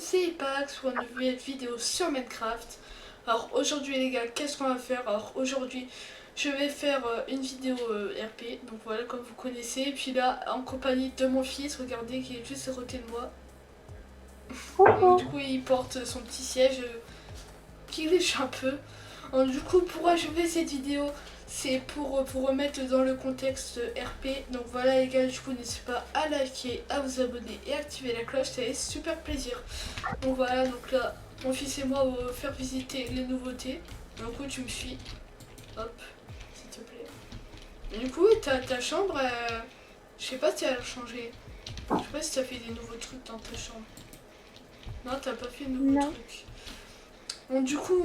c'est Ipax pour une nouvelle vidéo sur Minecraft. Alors aujourd'hui les gars, qu'est-ce qu'on va faire? Alors aujourd'hui je vais faire une vidéo RP, donc voilà comme vous connaissez. Et puis là en compagnie de mon fils, regardez qui est juste à côté de moi. Donc, du Coucou. coup il porte son petit siège qui glitch un peu. Donc, du coup pourquoi je fais cette vidéo? C'est pour vous remettre dans le contexte RP. Donc voilà les gars, du coup n'hésitez pas à liker, à vous abonner et activer la cloche, ça fait super plaisir. Donc voilà, donc là mon fils et moi on va faire visiter les nouveautés. Donc coup tu me suis, hop, s'il te plaît. Et du coup ta chambre, je sais pas si elle a changé. Je sais pas si t'as fait des nouveaux trucs dans ta chambre. Non, t'as pas fait de nouveaux Non. trucs. Bon, du coup,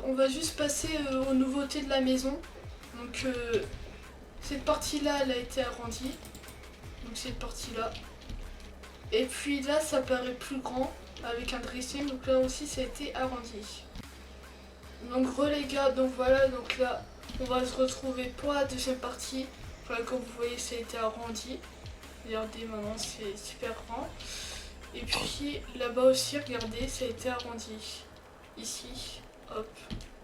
on va juste passer aux nouveautés de la maison. Donc, cette partie-là, elle a été agrandie. Donc, cette partie-là. Et puis là, ça paraît plus grand avec un dressing. Donc, là aussi, ça a été agrandi. Donc, les gars, donc voilà. Donc, là, on va se retrouver pour la deuxième partie. Voilà, comme vous voyez, ça a été agrandi. Regardez, maintenant, c'est super grand. Et puis, là-bas aussi, regardez, ça a été agrandi. Ici, hop.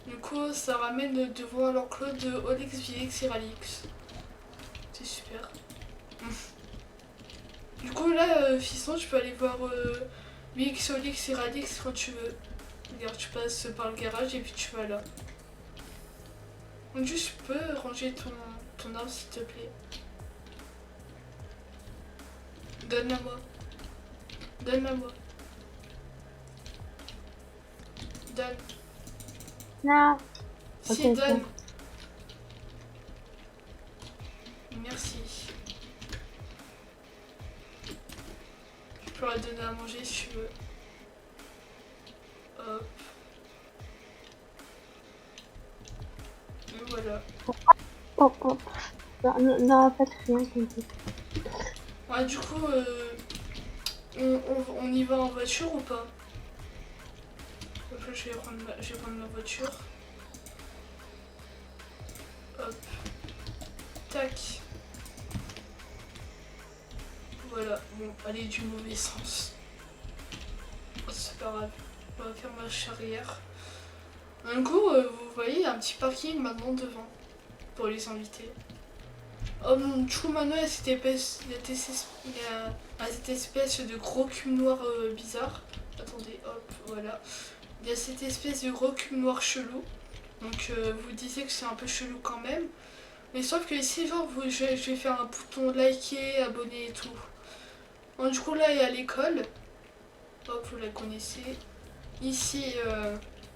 Du coup, ça ramène devant l'enclos de Olix, Vilix et Ralix. C'est super. Du coup, là, fiston, tu peux aller voir Vilix, Olix et Ralix quand tu veux. Regarde, tu passes par le garage et puis tu vas là. Donc, juste, tu peux ranger ton arbre, s'il te plaît. Donne-la-moi. Donne-la-moi. Donne. Non. Ok, Si, donne. tiens. Merci. Tu peux la donner à manger si tu veux. Hop. Et voilà. Oh, oh. Non, non, non, pas de rien, t'inquiète. Ouais, du coup, on y va en voiture ou pas? Après, je vais prendre ma voiture. Hop. Tac. Voilà. Bon, aller du mauvais sens. Oh, c'est pas grave. On va faire marche arrière. Du coup, vous voyez, il y a un petit parking maintenant devant. Pour les invités. Oh, du coup, maintenant, il y a cette cette espèce de gros cube noir bizarre. Attendez, hop, voilà. Il y a cette espèce de gros cube noir chelou. Donc, vous disiez que c'est un peu chelou quand même. Mais sauf que ici, genre, je vais faire un bouton liker, abonner et tout. Donc, du coup, là, il y a l'école. Hop, vous la connaissez. Ici,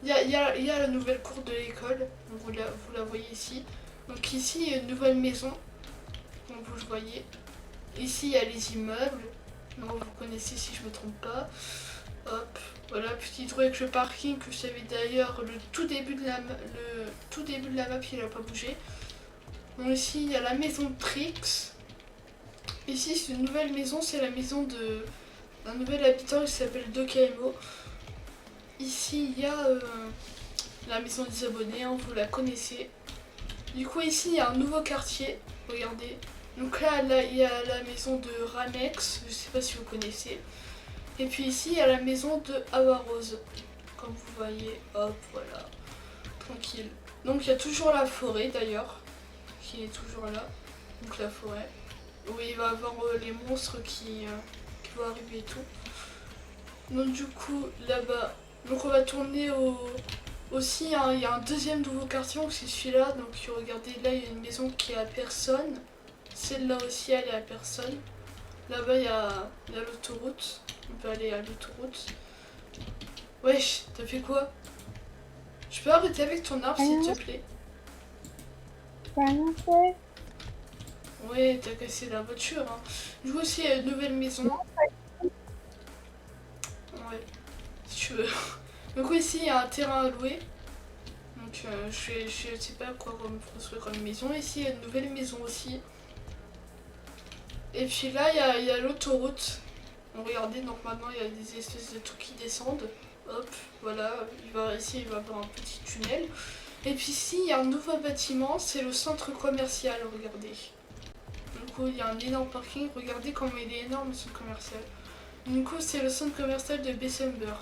il y a la nouvelle cour de l'école. Donc, vous la voyez ici. Donc, ici, il y a une nouvelle maison. Donc, vous le voyez. Ici, il y a les immeubles. Donc, vous connaissez si je ne me trompe pas. Hop, voilà, petit truc avec le parking que je savais d'ailleurs, le tout début de la map, il n'a pas bougé. Donc ici, il y a la maison de Trix. Ici, c'est une nouvelle maison, c'est la maison d'un nouvel habitant qui s'appelle Dokamo. Ici, il y a la maison des abonnés, hein, vous la connaissez. Du coup, ici, il y a un nouveau quartier, regardez. Donc là, il y a la maison de Ramex, je sais pas si vous connaissez. Et puis ici, il y a la maison de Awarose. Comme vous voyez, hop, voilà, tranquille. Donc il y a toujours la forêt d'ailleurs, qui est toujours là. Donc la forêt, où il va y avoir les monstres qui vont arriver et tout. Donc du coup, là-bas, donc on va tourner aussi, hein, il y a un deuxième nouveau quartier, donc c'est celui-là. Donc regardez, là il y a une maison qui est à personne. Celle-là aussi, elle est à personne. Là-bas, il y a l'autoroute. On peut aller à l'autoroute. Wesh, t'as fait quoi? Je peux arrêter avec ton arbre s'il te Rien, plaît? rien fait. Ouais, t'as cassé la voiture. Hein. Du coup, aussi, il y a une nouvelle maison. Ouais, si tu veux. Du coup, ici, il y a un terrain à louer. Donc, je sais pas quoi construire comme maison. Ici, il y a une nouvelle maison aussi. Et puis là, il y a l'autoroute. Donc, regardez, donc maintenant, il y a des espèces de trucs qui descendent. Hop, voilà. Ici, il va y avoir un petit tunnel. Et puis ici, il y a un nouveau bâtiment. C'est le centre commercial, regardez. Du coup, il y a un énorme parking. Regardez comme il est énorme, ce commercial. Du coup, c'est le centre commercial de Bessember.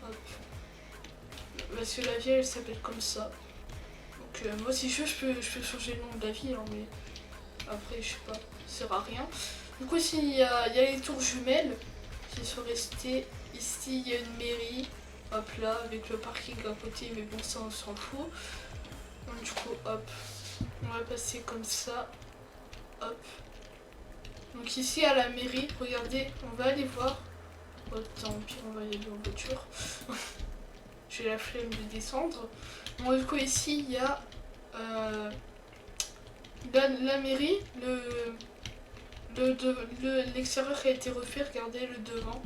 Hop. Parce que la ville, elle s'appelle comme ça. Donc moi, si je veux, je peux changer le nom de la ville, hein, mais après, je sais pas, ça sert à rien. Du coup, ici, il y a les tours jumelles qui sont restées. Ici, il y a une mairie. Hop là, avec le parking à côté, mais bon, ça, on s'en fout. Donc, du coup, hop, on va passer comme ça. Hop. Donc ici, à la mairie, regardez, on va aller voir. Oh, tant pis, on va y aller en voiture. J'ai la flemme de descendre. Bon, du coup, ici, il y a la mairie. L'extérieur a été refait, regardez le devant.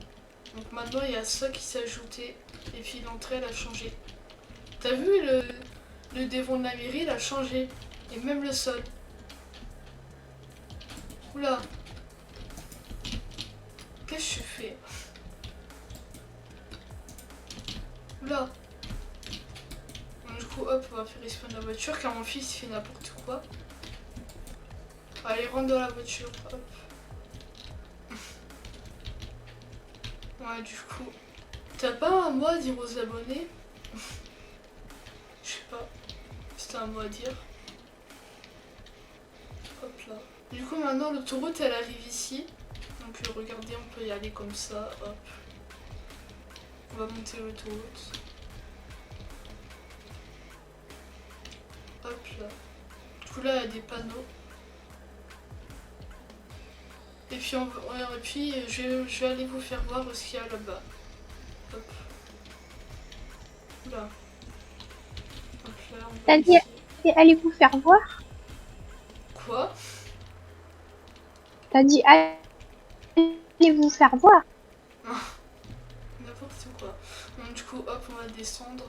Donc maintenant, il y a ça qui s'est ajouté. Et puis l'entrée, elle a changé. T'as vu le devant de la mairie, il a changé. Et même le sol. Oula. Qu'est-ce que je fais? Oula. Donc, du coup, hop, on va faire respawn la voiture car mon fils fait n'importe quoi. Allez, rentre dans la voiture, hop. Ouais, du coup, t'as pas un mot à dire aux abonnés? Je sais pas, c'était un mot à dire. Hop là. Du coup, maintenant, l'autoroute, elle arrive ici. Donc, regardez, on peut y aller comme ça, hop. On va monter l'autoroute. Hop là. Du coup, là, il y a des panneaux. Et puis, je vais aller vous faire voir ce qu'il y a là-bas. Hop. Oula. Hop là, on va T'as dit, ici. allez vous faire voir. Quoi? T'as dit, allez vous faire voir. N'importe quoi. Donc, du coup, hop, on va descendre.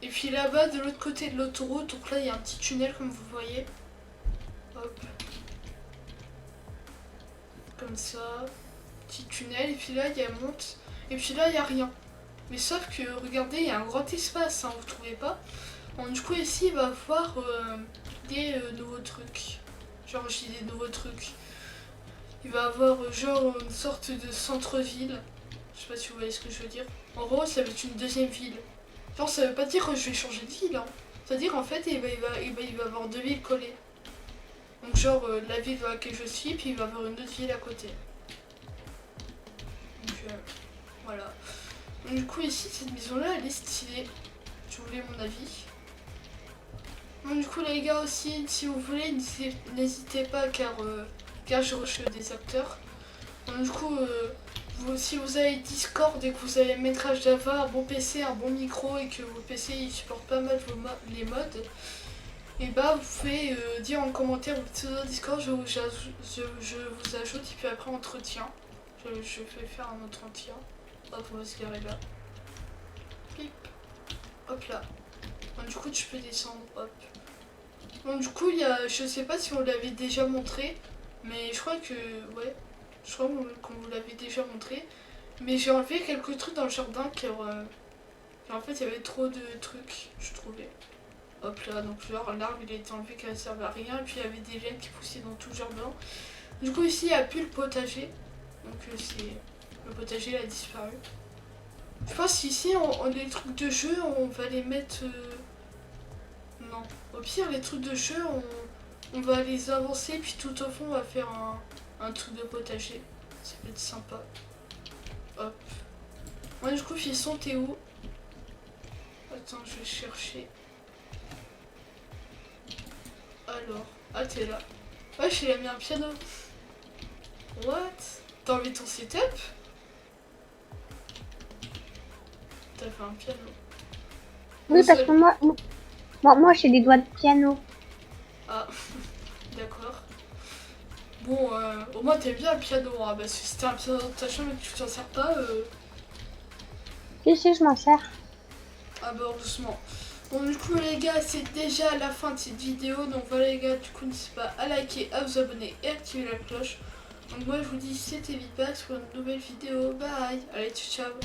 Et puis là-bas, de l'autre côté de l'autoroute, donc là, il y a un petit tunnel, comme vous voyez. Hop. Comme ça. Petit tunnel. Et puis là, il y a monte. Et puis là, il n'y a rien. Mais sauf que, regardez, il y a un grand espace, hein, vous trouvez pas? Donc, du coup, ici, il va y avoir des nouveaux trucs. Genre, je dis des nouveaux trucs. Il va y avoir genre une sorte de centre-ville. Je sais pas si vous voyez ce que je veux dire. En gros, ça va être une deuxième ville. Genre, ça veut pas dire que je vais changer de ville. Hein. C'est-à-dire, en fait, il va y avoir deux villes collées. Donc, genre, la ville dans laquelle je suis, puis il va y avoir une autre ville à côté. Donc, voilà. Donc, du coup, ici, cette maison-là, elle est stylée. Si vous voulez mon avis. Donc, du coup, les gars, aussi, si vous voulez, n'hésitez pas, car je recherche des acteurs. Donc, du coup, si vous avez Discord et que vous avez un métrage Java, un bon PC, un bon micro et que vos PC ils supportent pas mal les mods, et bah vous pouvez dire en commentaire votre pseudo Discord, je vous ajoute et puis après entretien. Je vais faire un entretien. Hop, on va se garer là. Pip. Hop là. Donc, du coup tu peux descendre, hop. Donc du coup il y a, je sais pas si on l'avait déjà montré, mais je crois que, ouais. Je crois qu'on vous l'avait déjà montré. Mais j'ai enlevé quelques trucs dans le jardin car en fait il y avait trop de trucs, je trouvais. Hop là, donc genre l'arbre il a été enlevé car il ne servait à rien. Et puis il y avait des laines qui poussaient dans tout le jardin. Du coup ici il n'y a plus le potager. Donc le potager il a disparu. Je pense qu'ici les trucs de jeu on va les mettre... Non. Au pire les trucs de jeu on va les avancer. Puis tout au fond on va faire un truc de potager. Ça peut être sympa. Hop. Moi du coup Fisson t'es où? Attends je vais chercher. Alors. Ah t'es là. Ouais il a mis un piano. What? T'as enlevé ton setup? T'as fait un piano. Oui, parce que moi j'ai des doigts de piano. Ah d'accord. Bon au moins t'aimes bien le piano hein, parce que si t'as un piano dans ta chambre et que tu t'en sers pas Si, je m'en sers. Ah bah heureusement. Bon du coup les gars c'est déjà la fin de cette vidéo. Donc voilà les gars, du coup n'hésitez pas à liker, à vous abonner et à activer la cloche. Donc moi je vous dis c'était Vipax pour une nouvelle vidéo. Bye. Allez ciao ciao.